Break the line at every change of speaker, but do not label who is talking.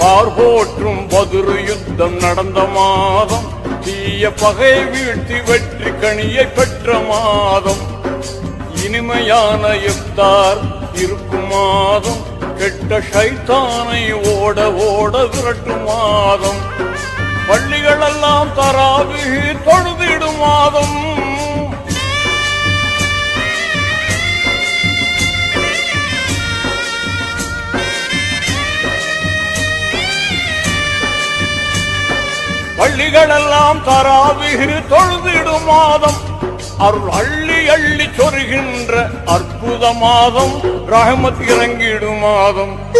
பார்போற்றும் பதுரு யுத்தம் நடந்த மாதம், தீய பகை வீழ்த்தி வெற்றி கனியை பெற்ற மாதம், இனிமையான இஃப்தார் இருக்கும் மாதம், கெட்ட ஷைத்தானை ஓட ஓட விரட்டும் மாதம், பள்ளிகளெல்லாம் தராவிஹ் தொழுதிடும் மாதம், பள்ளிகளெல்லாம் தராவிஹ் தொழுதிடும் மாதம், அருள் அள்ளி அள்ளி சொருகின்ற அற்புத மாதம், ரஹ்மத் இறங்கிடும் மாதம்.